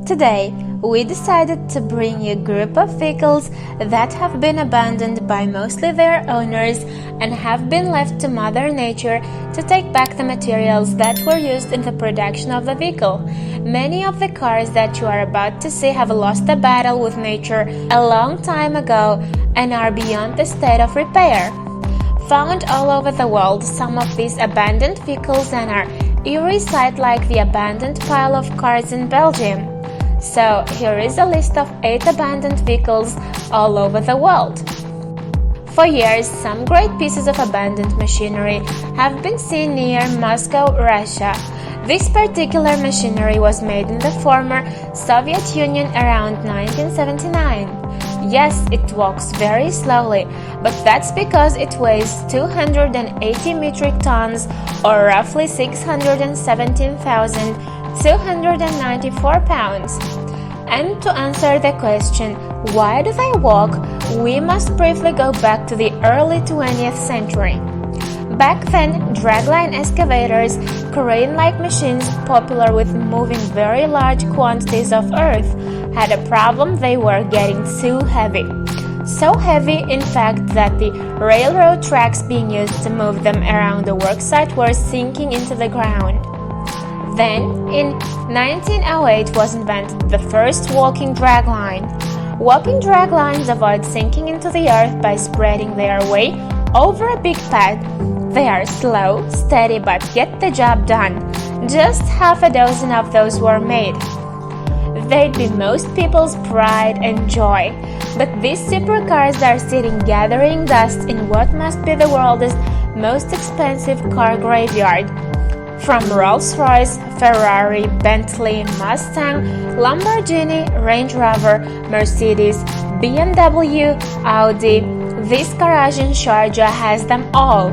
Today, we decided to bring you a group of vehicles that have been abandoned by mostly their owners and have been left to Mother Nature to take back the materials that were used in the production of the vehicle. Many of the cars that you are about to see have lost a battle with nature a long time ago and are beyond the state of repair. Found all over the world, some of these abandoned vehicles and are eerie sight like the abandoned pile of cars in Belgium. So here is a list of 8 abandoned vehicles all over the world. For years, some great pieces of abandoned machinery have been seen near Moscow, Russia. This particular machinery was made in the former Soviet Union around 1979. Yes, it walks very slowly, but that's because it weighs 280 metric tons or roughly 617,294 pounds. And to answer the question, why do they walk, we must briefly go back to the early 20th century. Back then, dragline excavators, crane-like machines popular with moving very large quantities of earth, had a problem: they were getting too heavy. So heavy, in fact, that the railroad tracks being used to move them around the worksite were sinking into the ground. Then, in 1908 was invented the first walking dragline. Walking draglines avoid sinking into the earth by spreading their weight over a big pad. They are slow, steady, but get the job done. Just half a dozen of those were made. They'd be most people's pride and joy. But these supercars are sitting gathering dust in what must be the world's most expensive car graveyard. From Rolls-Royce, Ferrari, Bentley, Mustang, Lamborghini, Range Rover, Mercedes, BMW, Audi, this garage in Sharjah has them all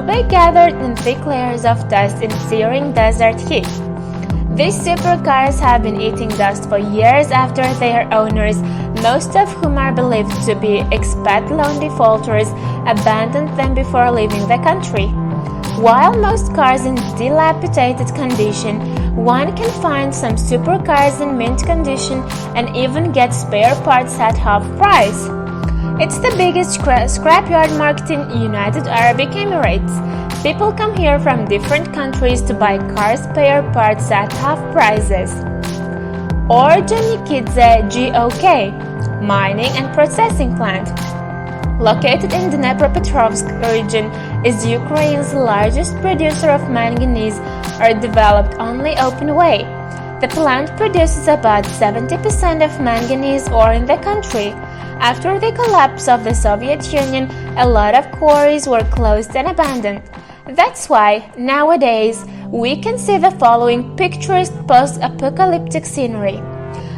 be gathered in thick layers of dust in searing desert heat. These supercars have been eating dust for years after their owners, most of whom are believed to be expat loan defaulters, abandoned them before leaving the country. While most cars in dilapidated condition, one can find some supercars in mint condition and even get spare parts at half price. It's the biggest scrapyard market in United Arab Emirates. People come here from different countries to buy car spare parts at half prices. Orjonikidze GOK, mining and processing plant. Located in Dnepropetrovsk region, is Ukraine's largest producer of manganese or developed only open way. The plant produces about 70% of manganese ore in the country. After the collapse of the Soviet Union, a lot of quarries were closed and abandoned. That's why, nowadays, we can see the following picturesque post-apocalyptic scenery.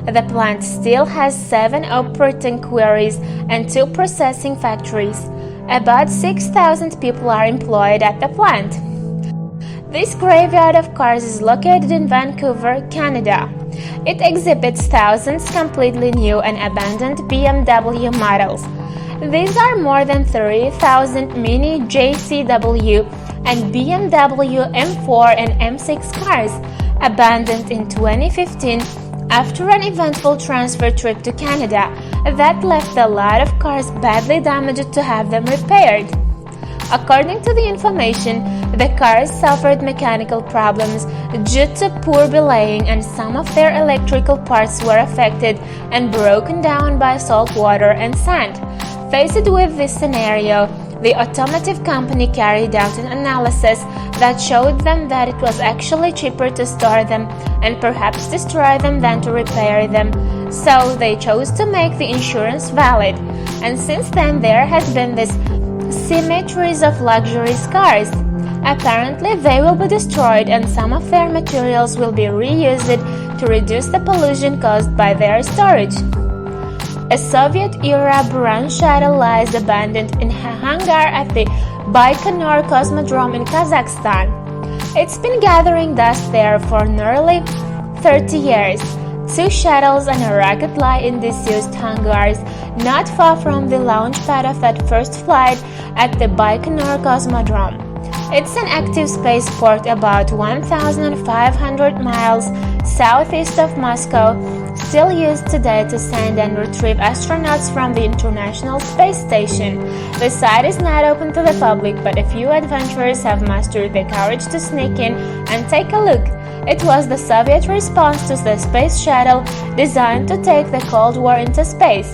The plant still has 7 operating quarries and 2 processing factories. About 6,000 people are employed at the plant. This graveyard of cars is located in Vancouver, Canada. It exhibits thousands completely new and abandoned BMW models. These are more than 30,000 Mini JCW and BMW M4 and M6 cars, abandoned in 2015 after an eventful transfer trip to Canada that left a lot of cars badly damaged to have them repaired. According to the information, the cars suffered mechanical problems due to poor belaying, and some of their electrical parts were affected and broken down by salt water and sand. Faced with this scenario, the automotive company carried out an analysis that showed them that it was actually cheaper to store them and perhaps destroy them than to repair them. So they chose to make the insurance valid. And since then there has been this symmetries of luxury cars. Apparently they will be destroyed and some of their materials will be reused to reduce the pollution caused by their storage. A Soviet-era Buran shuttle lies abandoned in a hangar at the Baikonur Cosmodrome in Kazakhstan. It's been gathering dust there for nearly 30 years. 2 shuttles and a rocket lie in disused hangars, not far from the launch pad of that first flight at the Baikonur Cosmodrome. It's an active spaceport about 1,500 miles southeast of Moscow, still used today to send and retrieve astronauts from the International Space Station. The site is not open to the public, but a few adventurers have mustered the courage to sneak in and take a look. It was the Soviet response to the space shuttle designed to take the Cold War into space.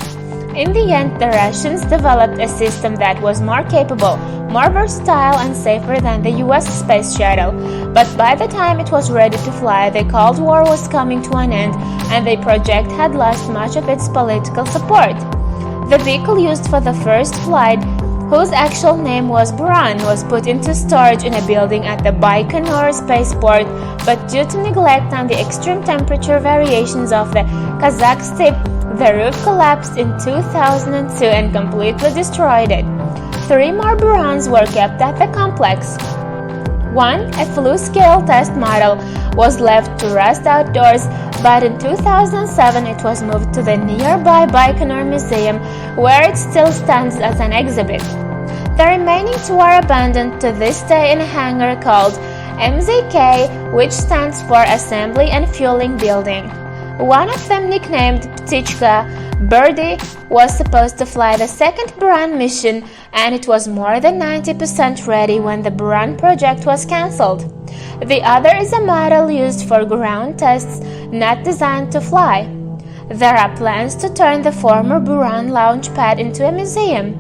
In the end, the Russians developed a system that was more capable, more versatile, and safer than the US space shuttle. But by the time it was ready to fly, the Cold War was coming to an end, and the project had lost much of its political support. The vehicle used for the first flight, whose actual name was Buran, was put into storage in a building at the Baikonur spaceport, but due to neglect and the extreme temperature variations of the Kazakh steppe, the roof collapsed in 2002 and completely destroyed it. 3 more Burans were kept at the complex. One, a full-scale test model, was left to rust outdoors, but in 2007 it was moved to the nearby Baikonur Museum, where it still stands as an exhibit. The remaining 2 are abandoned to this day in a hangar called MZK, which stands for Assembly and Fueling Building. One of them, nicknamed Ptichka, Birdie, was supposed to fly the second Buran mission, and it was more than 90% ready when the Buran project was cancelled. The other is a model used for ground tests, not designed to fly. There are plans to turn the former Buran launch pad into a museum.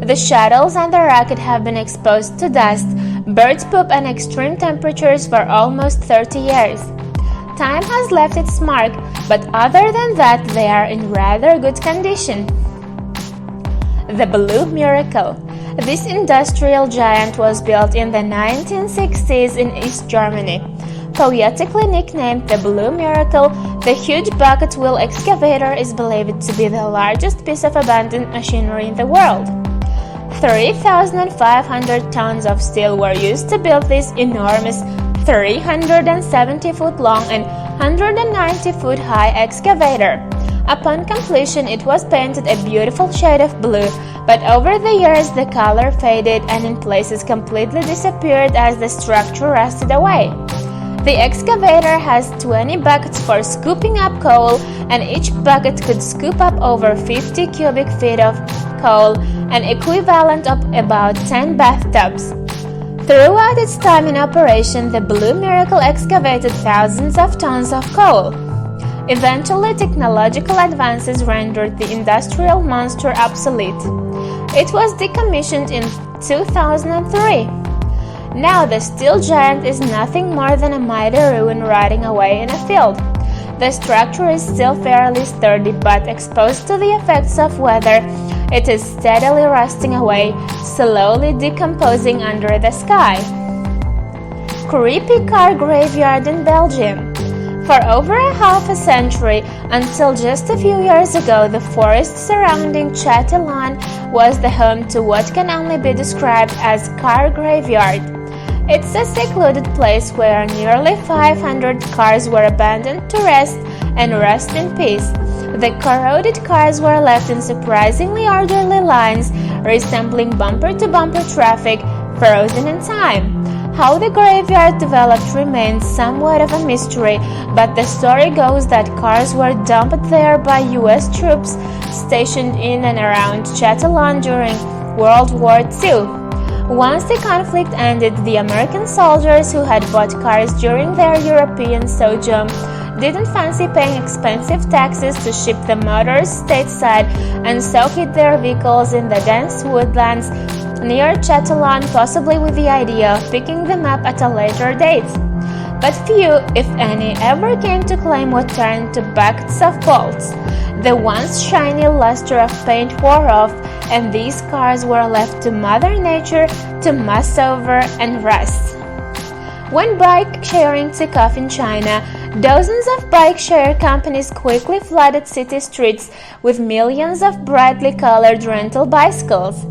The shuttles and the rocket have been exposed to dust, birds' poop, and extreme temperatures for almost 30 years. Time has left its mark, but other than that, they are in rather good condition. The Blue Miracle. This industrial giant was built in the 1960s in East Germany. Poetically nicknamed the Blue Miracle, the huge bucket wheel excavator is believed to be the largest piece of abandoned machinery in the world. 3,500 tons of steel were used to build this enormous 370-foot long and 190-foot high excavator. Upon completion, it was painted a beautiful shade of blue, but over the years the color faded and in places completely disappeared as the structure rusted away. The excavator has 20 buckets for scooping up coal, and each bucket could scoop up over 50 cubic feet of coal, an equivalent of about 10 bathtubs. Throughout its time in operation, the Blue Miracle excavated thousands of tons of coal. Eventually, technological advances rendered the industrial monster obsolete. It was decommissioned in 2003. Now the steel giant is nothing more than a mighty ruin rotting away in a field. The structure is still fairly sturdy, but exposed to the effects of weather, it is steadily rusting away, slowly decomposing under the sky. Creepy car graveyard in Belgium. For over a half a century, until just a few years ago, the forest surrounding Châtillon was the home to what can only be described as car graveyard. It's a secluded place where nearly 500 cars were abandoned to rest and rust in peace. The corroded cars were left in surprisingly orderly lines, resembling bumper-to-bumper traffic, frozen in time. How the graveyard developed remains somewhat of a mystery, but the story goes that cars were dumped there by US troops stationed in and around Châtillon during World War II. Once the conflict ended, the American soldiers who had bought cars during their European sojourn didn't fancy paying expensive taxes to ship the motors stateside, and so hid their vehicles in the dense woodlands near Châtillon, possibly with the idea of picking them up at a later date. But few, if any, ever came to claim what turned to buckets of bolts. The once shiny luster of paint wore off, and these cars were left to Mother Nature to muss over and rust. When bike sharing took off in China, dozens of bike share companies quickly flooded city streets with millions of brightly colored rental bicycles.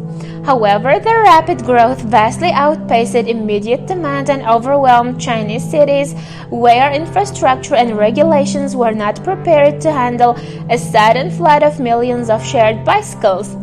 However, their rapid growth vastly outpaced immediate demand and overwhelmed Chinese cities, where infrastructure and regulations were not prepared to handle a sudden flood of millions of shared bicycles.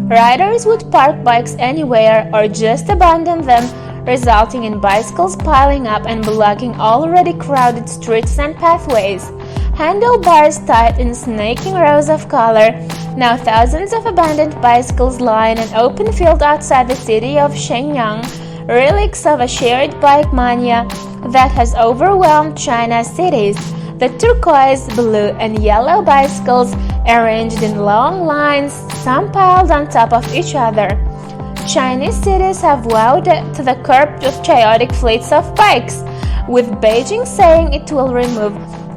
Riders would park bikes anywhere or just abandon them, resulting in bicycles piling up and blocking already crowded streets and pathways. Handlebars tied in snaking rows of color. Now thousands of abandoned bicycles lie in an open field outside the city of Shenyang, relics of a shared bike mania that has overwhelmed China's cities. The turquoise, blue, and yellow bicycles arranged in long lines, some piled on top of each other. Chinese cities have vowed to the curb of chaotic fleets of bikes, with Beijing saying it will remove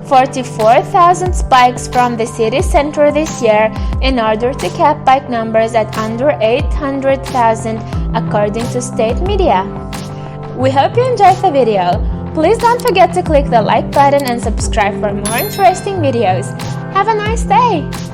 44,000 bikes from the city center this year in order to cap bike numbers at under 800,000, according to state media. We hope you enjoyed the video. Please don't forget to click the like button and subscribe for more interesting videos. Have a nice day!